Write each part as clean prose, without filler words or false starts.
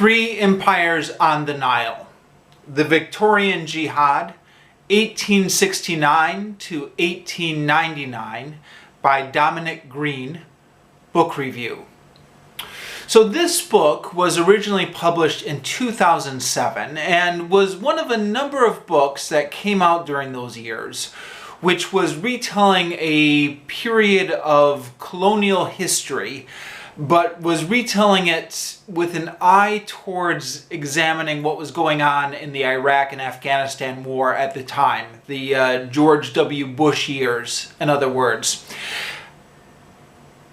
Three Empires on the Nile. The Victorian Jihad, 1869 to 1899, by Dominic Green, book review. So this book was originally published in 2007 and was one of a number of books that came out during those years, which was retelling a period of colonial history, but was retelling it with an eye towards examining what was going on in the Iraq and Afghanistan war at the time, the George W. Bush years, in other words.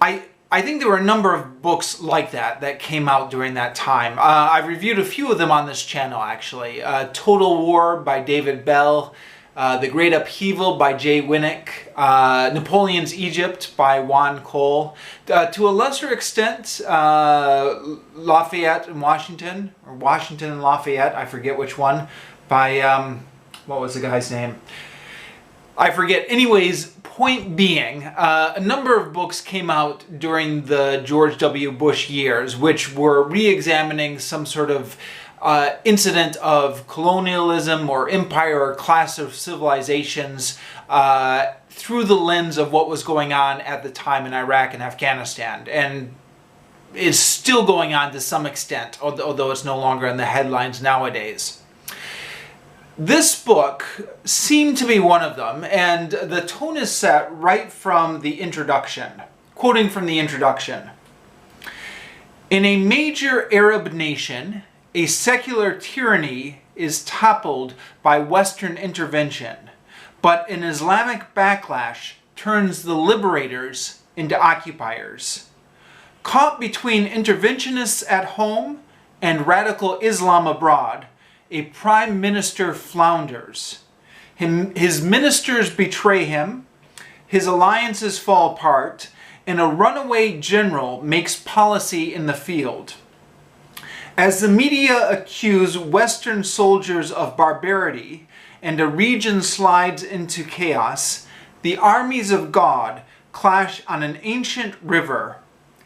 I think there were a number of books like that came out during that time. I've reviewed a few of them on this channel, actually. Total War by David Bell, The Great Upheaval by Jay Winnick, Napoleon's Egypt by Juan Cole, to a lesser extent, Lafayette and Washington, or Washington and Lafayette, I forget which one, by, what was the guy's name? I forget. Anyways, point being, a number of books came out during the George W. Bush years, which were re-examining some sort of incident of colonialism or empire or class of civilizations through the lens of what was going on at the time in Iraq and Afghanistan, and is still going on to some extent, although it's no longer in the headlines nowadays. This book seemed to be one of them, and the tone is set right from the introduction. Quoting from the introduction: "In a major Arab nation, a secular tyranny is toppled by Western intervention, but an Islamic backlash turns the liberators into occupiers. Caught between interventionists at home and radical Islam abroad, a prime minister flounders. His ministers betray him, his alliances fall apart, and a runaway general makes policy in the field. As the media accuse Western soldiers of barbarity and a region slides into chaos, the armies of God clash on an ancient river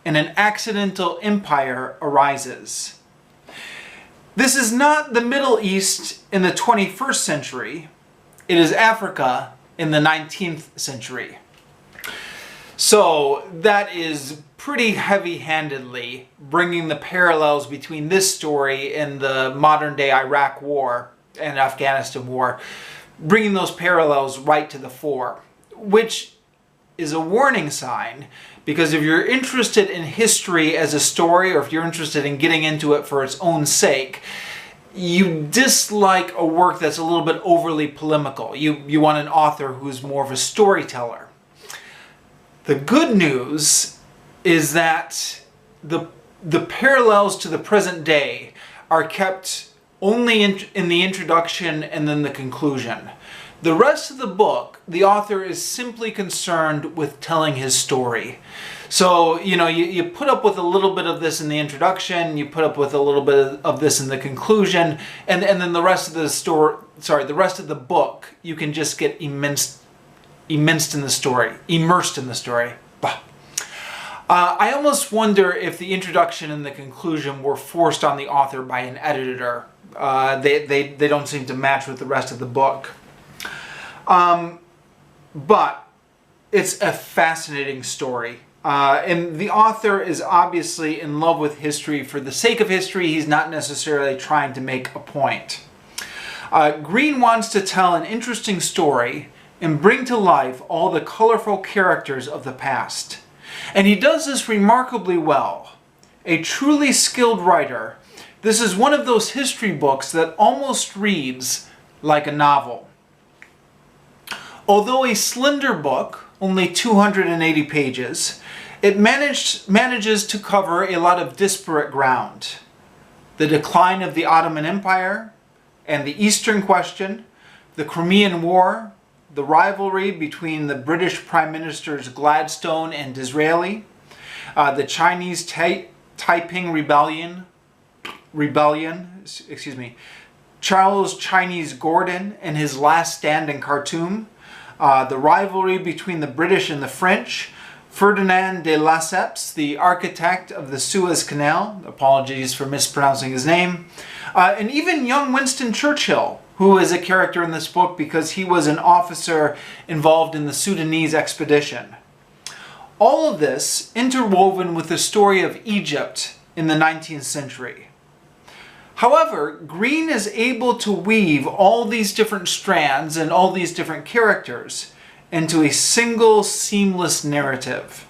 and an accidental empire arises. This is not the Middle East in the 21st century, it is Africa in the 19th century." So that is pretty heavy-handedly bringing the parallels between this story and the modern-day Iraq war and Afghanistan war, bringing those parallels right to the fore, which is a warning sign, because if you're interested in history as a story, or if you're interested in getting into it for its own sake, you dislike a work that's a little bit overly polemical. You want an author who's more of a storyteller. The good news is that the parallels to the present day are kept only in the introduction and then the conclusion. The rest of the book, the author is simply concerned with telling his story. So, you put up with a little bit of this in the introduction, you put up with a little bit of this in the conclusion, and then the rest of the rest of the book, you can just get immersed in the story. Bah. I almost wonder if the introduction and the conclusion were forced on the author by an editor. They don't seem to match with the rest of the book. But it's a fascinating story. And the author is obviously in love with history for the sake of history. He's not necessarily trying to make a point. Green wants to tell an interesting story and bring to life all the colorful characters of the past. And he does this remarkably well. A truly skilled writer, this is one of those history books that almost reads like a novel. Although a slender book, only 280 pages, it manages to cover a lot of disparate ground. The decline of the Ottoman Empire and the Eastern Question, the Crimean War, the rivalry between the British Prime Ministers Gladstone and Disraeli, the Chinese Taiping Rebellion, Charles Chinese Gordon and his last stand in Khartoum, the rivalry between the British and the French Ferdinand de Lesseps, the architect of the Suez Canal, apologies for mispronouncing his name, and even young Winston Churchill, who is a character in this book because he was an officer involved in the Sudanese expedition. All of this interwoven with the story of Egypt in the 19th century. However, Green is able to weave all these different strands and all these different characters into a single seamless narrative.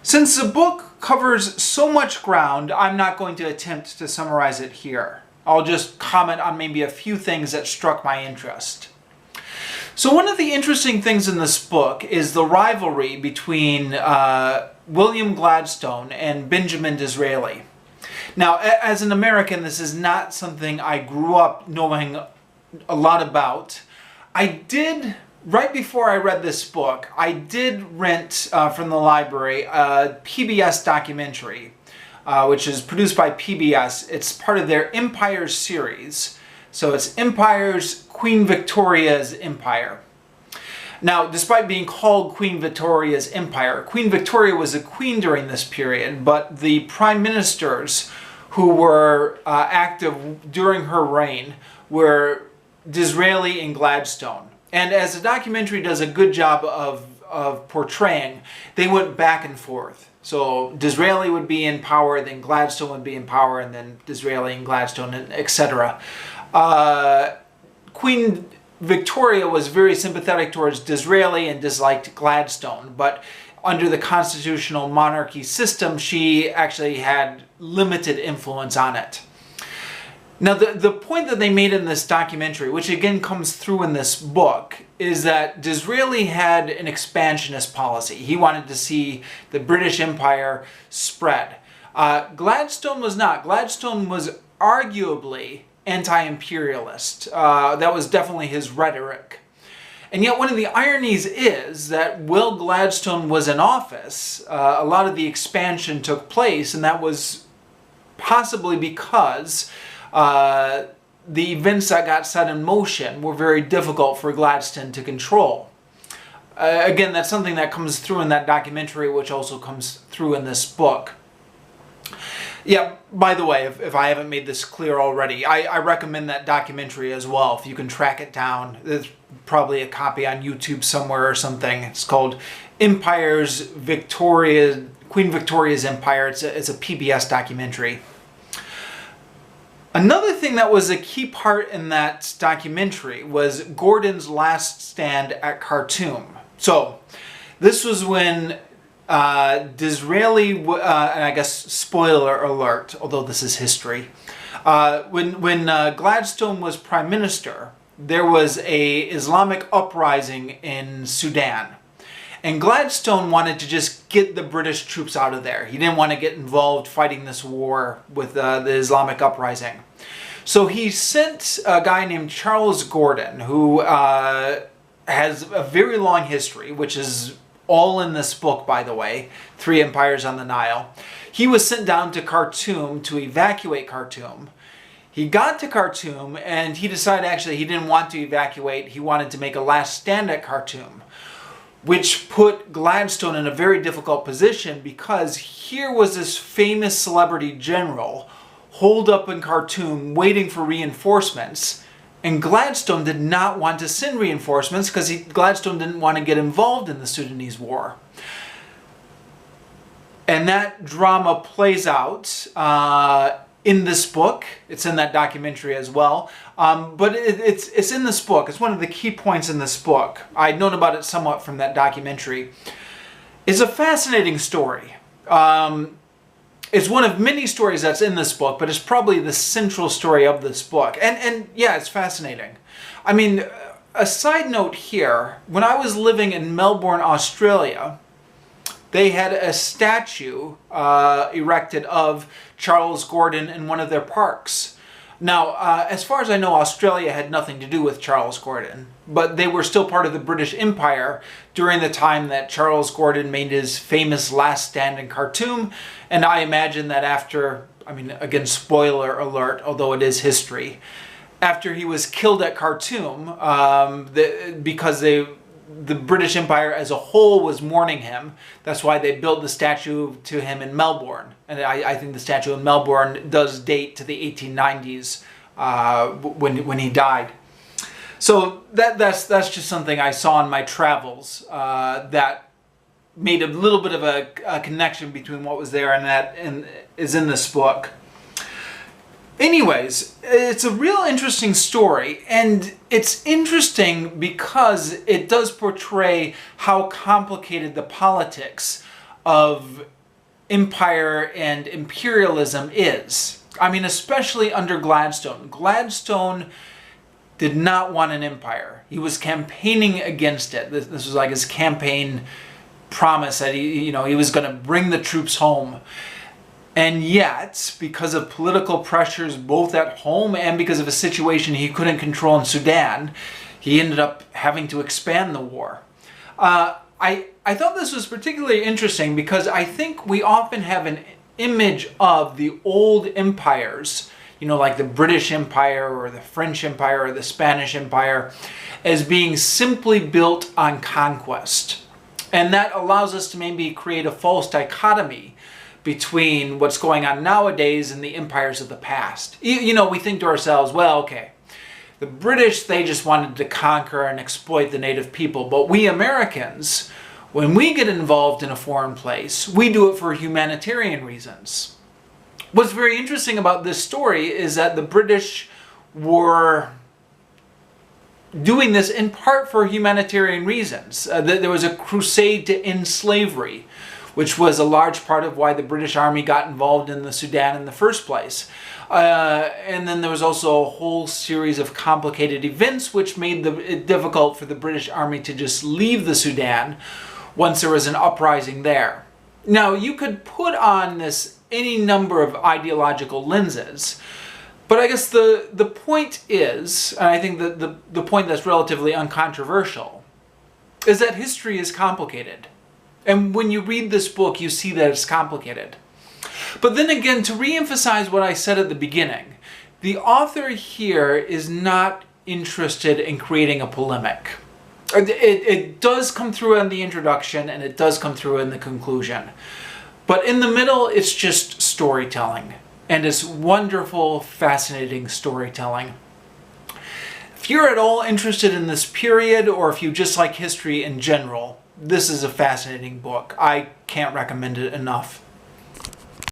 Since the book covers so much ground, I'm not going to attempt to summarize it here. I'll just comment on maybe a few things that struck my interest. So one of the interesting things in this book is the rivalry between William Gladstone and Benjamin Disraeli. Now, as an American, this is not something I grew up knowing a lot about. I did, right before I read this book, I did rent from the library a PBS documentary, which is produced by PBS. It's part of their Empires series. So it's Empires, Queen Victoria's Empire. Now, despite being called Queen Victoria's Empire, Queen Victoria was a queen during this period, but the prime ministers who were active during her reign were Disraeli and Gladstone. And as the documentary does a good job of portraying, they went back and forth. So Disraeli would be in power, then Gladstone would be in power, and then Disraeli and Gladstone, etc. Queen Victoria was very sympathetic towards Disraeli and disliked Gladstone, but under the constitutional monarchy system, she actually had limited influence on it. Now, the point that they made in this documentary, which again comes through in this book, is that Disraeli had an expansionist policy. He wanted to see the British Empire spread. Gladstone was not. Gladstone was arguably anti-imperialist. That was definitely his rhetoric. And yet one of the ironies is that while Gladstone was in office, a lot of the expansion took place, and that was possibly because the events that got set in motion were very difficult for Gladstone to control. Again, that's something that comes through in that documentary, which also comes through in this book. Yeah, by the way, if I haven't made this clear already, I recommend that documentary as well, if you can track it down. There's probably a copy on YouTube somewhere or something. It's called Empires, Queen Victoria's Empire. It's a PBS documentary. Another thing that was a key part in that documentary was Gordon's last stand at Khartoum. So, this was when Disraeli, and I guess spoiler alert, although this is history, when Gladstone was prime minister, there was a Islamic uprising in Sudan. And Gladstone wanted to just get the British troops out of there. He didn't want to get involved fighting this war with the Islamic uprising. So he sent a guy named Charles Gordon, who has a very long history, which is all in this book, by the way, Three Empires on the Nile. He was sent down to Khartoum to evacuate Khartoum. He got to Khartoum and he decided actually he didn't want to evacuate. He wanted to make a last stand at Khartoum, which put Gladstone in a very difficult position because here was this famous celebrity general holed up in Khartoum waiting for reinforcements. And Gladstone did not want to send reinforcements because Gladstone didn't want to get involved in the Sudanese war. And that drama plays out in this book. It's in that documentary as well. But it's in this book. It's one of the key points in this book. I'd known about it somewhat from that documentary. It's a fascinating story. It's one of many stories that's in this book, but it's probably the central story of this book. And yeah, it's fascinating. I mean, a side note here, when I was living in Melbourne, Australia, they had a statue erected of Charles Gordon in one of their parks. Now, as far as I know, Australia had nothing to do with Charles Gordon, but they were still part of the British Empire during the time that Charles Gordon made his famous last stand in Khartoum. And I imagine that after, I mean, again, spoiler alert, although it is history, after he was killed at Khartoum, because the British Empire as a whole was mourning him. That's why they built the statue to him in Melbourne. And I think the statue in Melbourne does date to the 1890s when he died. So that's just something I saw in my travels that made a little bit of a connection between what was there and that and is in this book. Anyways, it's a real interesting story, and it's interesting because it does portray how complicated the politics of empire and imperialism is. I mean, especially under Gladstone. Gladstone did not want an empire. He was campaigning against it. This was like his campaign promise that he was going to bring the troops home. And yet, because of political pressures both at home and because of a situation he couldn't control in Sudan, he ended up having to expand the war. I thought this was particularly interesting because I think we often have an image of the old empires, like the British Empire or the French Empire or the Spanish Empire, as being simply built on conquest. And that allows us to maybe create a false dichotomy between what's going on nowadays and the empires of the past. We think to ourselves, well, okay, the British, they just wanted to conquer and exploit the native people. But we Americans, when we get involved in a foreign place, we do it for humanitarian reasons. What's very interesting about this story is that the British were doing this in part for humanitarian reasons. There was a crusade to end slavery, which was a large part of why the British Army got involved in the Sudan in the first place. And then there was also a whole series of complicated events which made it difficult for the British Army to just leave the Sudan once there was an uprising there. Now, you could put on this any number of ideological lenses, but I guess the point is, and I think that the point that's relatively uncontroversial, is that history is complicated. And when you read this book, you see that it's complicated. But then again, to re-emphasize what I said at the beginning, the author here is not interested in creating a polemic. It does come through in the introduction, and it does come through in the conclusion. But in the middle, it's just storytelling. And it's wonderful, fascinating storytelling. If you're at all interested in this period, or if you just like history in general, this is a fascinating book. I can't recommend it enough.